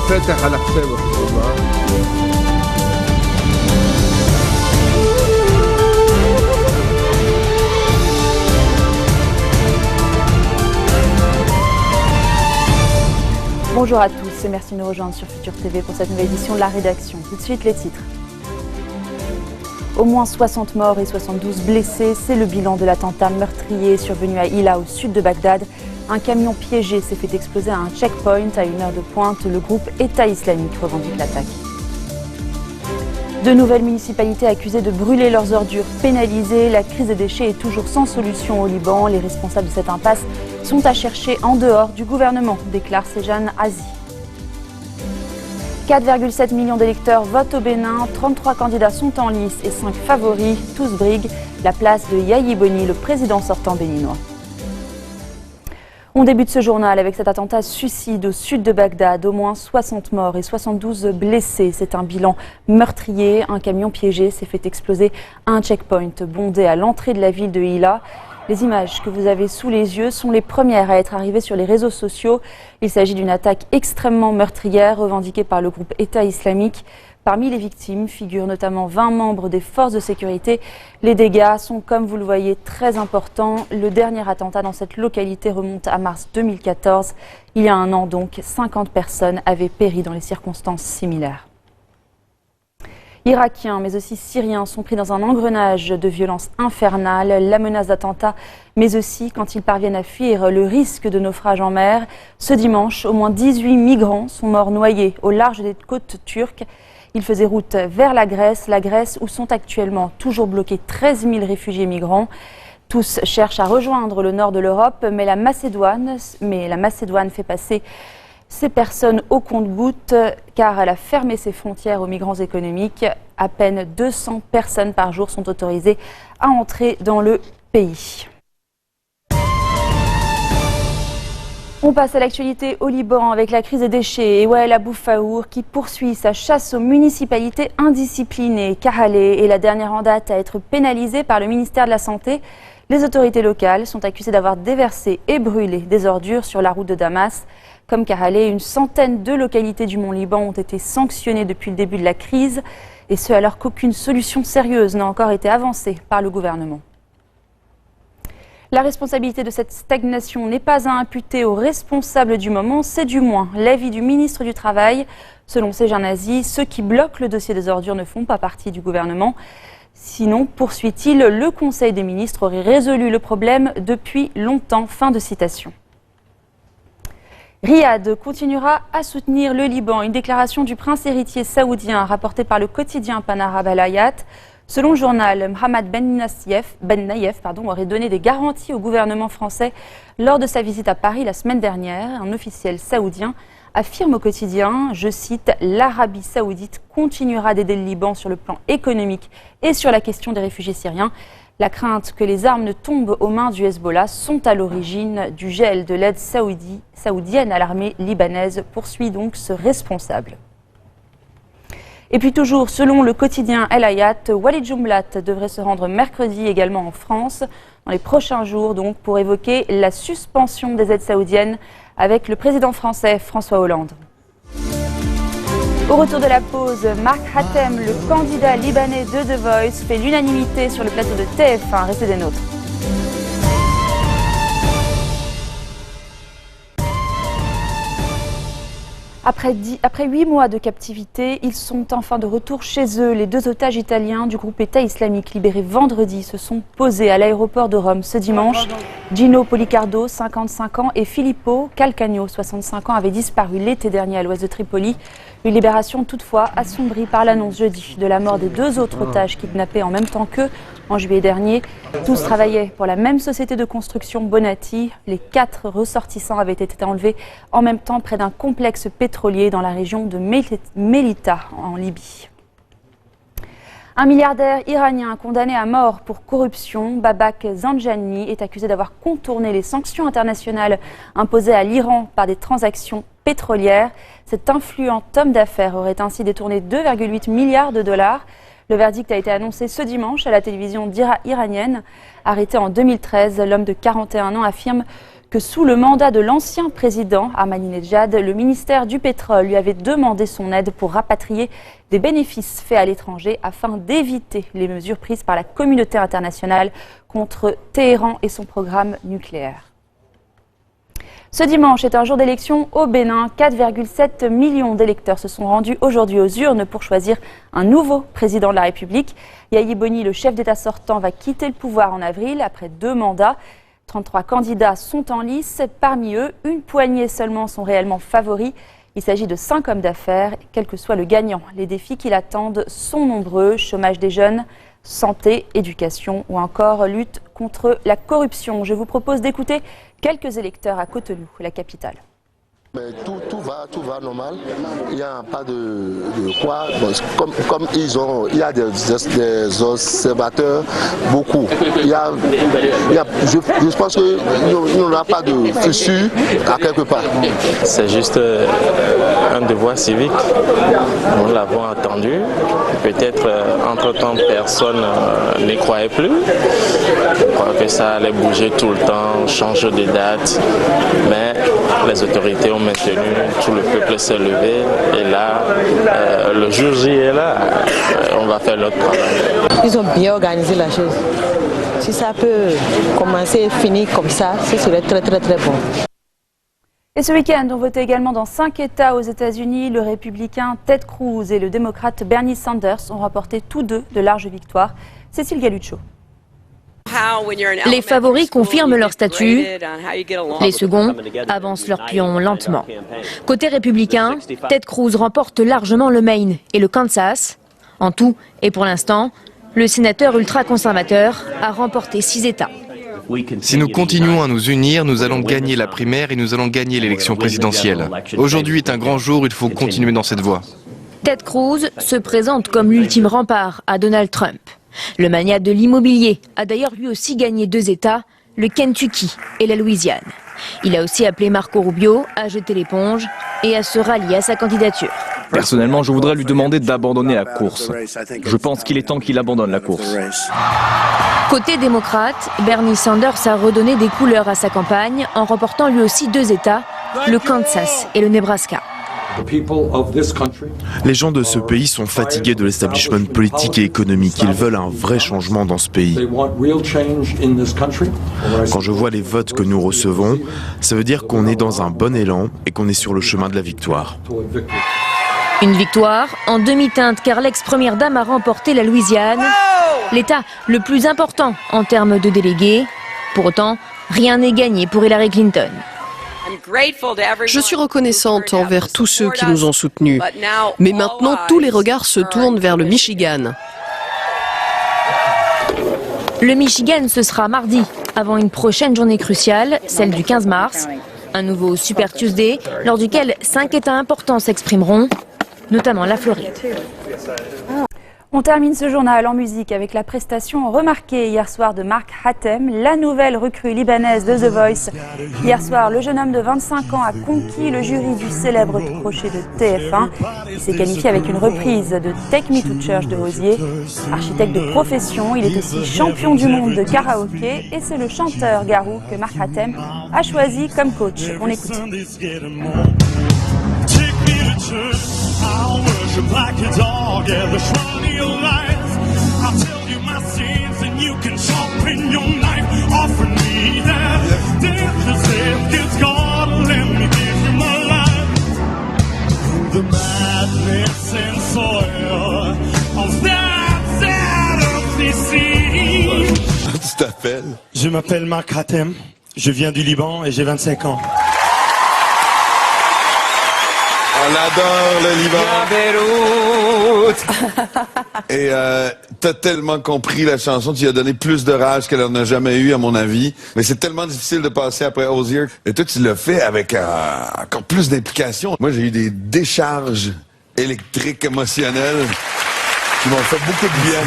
فاتح على حسابك والله. Bonjour à tous et merci de nous rejoindre sur Futur TV pour cette nouvelle édition de la rédaction. Tout de suite les titres. Au moins 60 morts et 72 blessés, c'est le bilan de l'attentat meurtrier survenu à Hilla au sud de Bagdad. Un camion piégé s'est fait exploser à un checkpoint à une heure de pointe. Le groupe État islamique revendique l'attaque. De nouvelles municipalités accusées de brûler leurs ordures pénalisées. La crise des déchets est toujours sans solution au Liban. Les responsables de cette impasse sont à chercher en dehors du gouvernement, déclare Sejane Azi. 4,7 millions d'électeurs votent au Bénin, 33 candidats sont en lice et 5 favoris, tous briguent la place de Yahi Boni, le président sortant béninois. On débute ce journal avec cet attentat suicide au sud de Bagdad. Au moins 60 morts et 72 blessés. C'est un bilan meurtrier. Un camion piégé s'est fait exploser à un checkpoint bondé à l'entrée de la ville de Hilla. Les images que vous avez sous les yeux sont les premières à être arrivées sur les réseaux sociaux. Il s'agit d'une attaque extrêmement meurtrière revendiquée par le groupe État islamique. Parmi les victimes figurent notamment 20 membres des forces de sécurité. Les dégâts sont, comme vous le voyez, très importants. Le dernier attentat dans cette localité remonte à mars 2014. Il y a un an donc, 50 personnes avaient péri dans les circonstances similaires. Irakiens, mais aussi Syriens, sont pris dans un engrenage de violence infernale. La menace d'attentat, mais aussi, quand ils parviennent à fuir, le risque de naufrage en mer. Ce dimanche, au moins 18 migrants sont morts noyés au large des côtes turques. Ils faisaient route vers la Grèce où sont actuellement toujours bloqués 13 000 réfugiés migrants. Tous cherchent à rejoindre le nord de l'Europe, mais la Macédoine fait passer ces personnes au compte-gouttes car elle a fermé ses frontières aux migrants économiques. À peine 200 personnes par jour sont autorisées à entrer dans le pays. On passe à l'actualité au Liban avec la crise des déchets et Wael Abou Faour qui poursuit sa chasse aux municipalités indisciplinées. Kahalé est la dernière en date à être pénalisée par le ministère de la Santé. Les autorités locales sont accusées d'avoir déversé et brûlé des ordures sur la route de Damas. Comme Kahalé, une centaine de localités du Mont-Liban ont été sanctionnées depuis le début de la crise, et ce alors qu'aucune solution sérieuse n'a encore été avancée par le gouvernement. La responsabilité de cette stagnation n'est pas à imputer aux responsables du moment, c'est du moins l'avis du ministre du Travail. Selon Sejane Azi, ceux qui bloquent le dossier des ordures ne font pas partie du gouvernement. Sinon, poursuit-il, le Conseil des ministres aurait résolu le problème depuis longtemps. Fin de citation. Riyad continuera à soutenir le Liban. Une déclaration du prince héritier saoudien rapportée par le quotidien Panarab Al-Hayat. Selon le journal, Mohammed Ben Nayef aurait donné des garanties au gouvernement français lors de sa visite à Paris la semaine dernière. Un officiel saoudien affirme au quotidien, je cite, « L'Arabie saoudite continuera d'aider le Liban sur le plan économique et sur la question des réfugiés syriens. La crainte que les armes ne tombent aux mains du Hezbollah sont à l'origine du gel de l'aide saoudienne à l'armée libanaise », poursuit donc ce responsable. Et puis toujours, selon le quotidien El Hayat, Walid Jumblat devrait se rendre mercredi également en France, dans les prochains jours donc, pour évoquer la suspension des aides saoudiennes avec le président français François Hollande. Au retour de la pause, Mark Hatem, le candidat libanais de The Voice, fait l'unanimité sur le plateau de TF1. Restez des nôtres. Après 8 mois de captivité, ils sont enfin de retour chez eux. Les 2 otages italiens du groupe État islamique libérés vendredi se sont posés à l'aéroport de Rome ce dimanche. Gino Policardo, 55 ans, et Filippo Calcagno, 65 ans, avaient disparu l'été dernier à l'ouest de Tripoli. Une libération toutefois assombrie par l'annonce jeudi de la mort des 2 autres otages kidnappés en même temps qu'eux en juillet dernier. Tous travaillaient pour la même société de construction Bonatti. Les 4 ressortissants avaient été enlevés en même temps près d'un complexe pétrolier dans la région de Melita en Libye. Un milliardaire iranien condamné à mort pour corruption, Babak Zanjani, est accusé d'avoir contourné les sanctions internationales imposées à l'Iran par des transactions pétrolières. Cet influent homme d'affaires aurait ainsi détourné 2,8 milliards de dollars. Le verdict a été annoncé ce dimanche à la télévision iranienne. Arrêté en 2013, l'homme de 41 ans affirme que sous le mandat de l'ancien président Ahmadinejad, le ministère du Pétrole lui avait demandé son aide pour rapatrier des bénéfices faits à l'étranger afin d'éviter les mesures prises par la communauté internationale contre Téhéran et son programme nucléaire. Ce dimanche est un jour d'élection au Bénin. 4,7 millions d'électeurs se sont rendus aujourd'hui aux urnes pour choisir un nouveau président de la République. Yahi Boni, le chef d'État sortant, va quitter le pouvoir en avril après 2 mandats. 33 candidats sont en lice. Parmi eux, une poignée seulement sont réellement favoris. Il s'agit de 5 hommes d'affaires, quel que soit le gagnant. Les défis qui l'attendent sont nombreux. Chômage des jeunes, santé, éducation ou encore lutte contre la corruption. Je vous propose d'écouter quelques électeurs à Cotonou, la capitale. Mais tout va normal. Il n'y a pas de quoi. Bon, comme il y a des observateurs, beaucoup. Je pense qu'il n'y aura pas de fissure à quelque part. C'est juste un devoir civique. Nous l'avons attendu. Peut-être entre-temps, personne n'y croyait plus. Je crois que ça allait bouger tout le temps, changer de date. Mais les autorités ont maintenu, tout le peuple s'est levé et là, le jour J est là, on va faire notre travail. Ils ont bien organisé la chose. Si ça peut commencer et finir comme ça, ce serait très bon. Et ce week-end, on votait également dans 5 États aux États-Unis. Le républicain Ted Cruz et le démocrate Bernie Sanders ont remporté tous deux de larges victoires. Cécile Galuccio. Les favoris confirment leur statut, les seconds avancent leur pion lentement. Côté républicain, Ted Cruz remporte largement le Maine et le Kansas. En tout, et pour l'instant, le sénateur ultra-conservateur a remporté 6 États. Si nous continuons à nous unir, nous allons gagner la primaire et nous allons gagner l'élection présidentielle. Aujourd'hui est un grand jour, il faut continuer dans cette voie. Ted Cruz se présente comme l'ultime rempart à Donald Trump. Le magnat de l'immobilier a d'ailleurs lui aussi gagné 2 États, le Kentucky et la Louisiane. Il a aussi appelé Marco Rubio à jeter l'éponge et à se rallier à sa candidature. Personnellement, je voudrais lui demander d'abandonner la course. Je pense qu'il est temps qu'il abandonne la course. Côté démocrate, Bernie Sanders a redonné des couleurs à sa campagne en remportant lui aussi 2 États, le Kansas et le Nebraska. Les gens de ce pays sont fatigués de l'establishment politique et économique. Ils veulent un vrai changement dans ce pays. Quand je vois les votes que nous recevons, ça veut dire qu'on est dans un bon élan et qu'on est sur le chemin de la victoire. Une victoire en demi-teinte car l'ex-première dame a remporté la Louisiane, l'État le plus important en termes de délégués. Pour autant, rien n'est gagné pour Hillary Clinton. Je suis reconnaissante envers tous ceux qui nous ont soutenus. Mais maintenant, tous les regards se tournent vers le Michigan. Le Michigan, ce sera mardi, avant une prochaine journée cruciale, celle du 15 mars. Un nouveau Super Tuesday, lors duquel 5 États importants s'exprimeront, notamment la Floride. On termine ce journal en musique avec la prestation remarquée hier soir de Mark Hatem, la nouvelle recrue libanaise de The Voice. Hier soir, le jeune homme de 25 ans a conquis le jury du célèbre crochet de TF1. Il s'est qualifié avec une reprise de Take Me to Church de Hozier. Architecte de profession, il est aussi champion du monde de karaoké et c'est le chanteur Garou que Mark Hatem a choisi comme coach. On écoute. I'll worship like a dog at the shrine of your life. I'll tell you my sins and you can sharpen your knife. Offer me that death is it, 'cause God let me give you my life. The madness and soil of that sad earthly sea. Tu t'appelles? Je m'appelle Mark Hatem, je viens du Liban et j'ai 25 ans. On adore le Liban. Et t'as tellement compris la chanson, tu lui as donné plus de rage qu'elle en a jamais eu, à mon avis. Mais c'est tellement difficile de passer après Hozier. Et toi, tu l'as fait avec encore plus d'implication. Moi, j'ai eu des décharges électriques émotionnelles qui m'ont fait beaucoup de bien.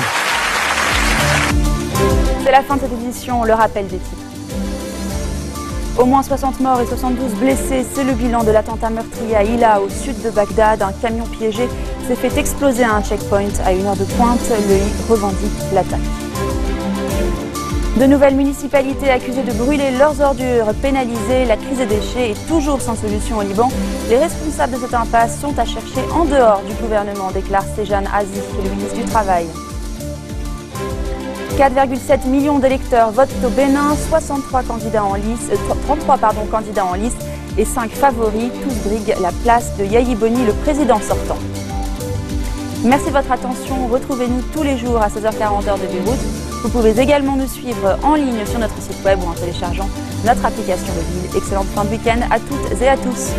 C'est la fin de cette édition, le rappel des titres. Au moins 60 morts et 72 blessés, c'est le bilan de l'attentat meurtrier à Hilla, au sud de Bagdad. Un camion piégé s'est fait exploser à un checkpoint à 1 heure de pointe. Le I revendique l'attaque. De nouvelles municipalités accusées de brûler leurs ordures pénalisées. La crise des déchets est toujours sans solution au Liban. Les responsables de cette impasse sont à chercher en dehors du gouvernement, déclare Sejane Aziz, le ministre du Travail. 4,7 millions d'électeurs votent au Bénin, 33 candidats en lice, 33 candidats en lice et 5 favoris. Tous briguent la place de Yahi Boni, le président sortant. Merci de votre attention. Retrouvez-nous tous les jours à 16h40 heure de Beyrouth. Vous pouvez également nous suivre en ligne sur notre site web ou en téléchargeant notre application mobile. Excellente fin de week-end à toutes et à tous.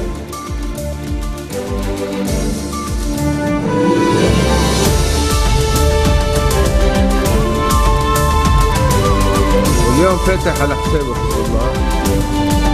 واليوم فاتح على حسابك والله.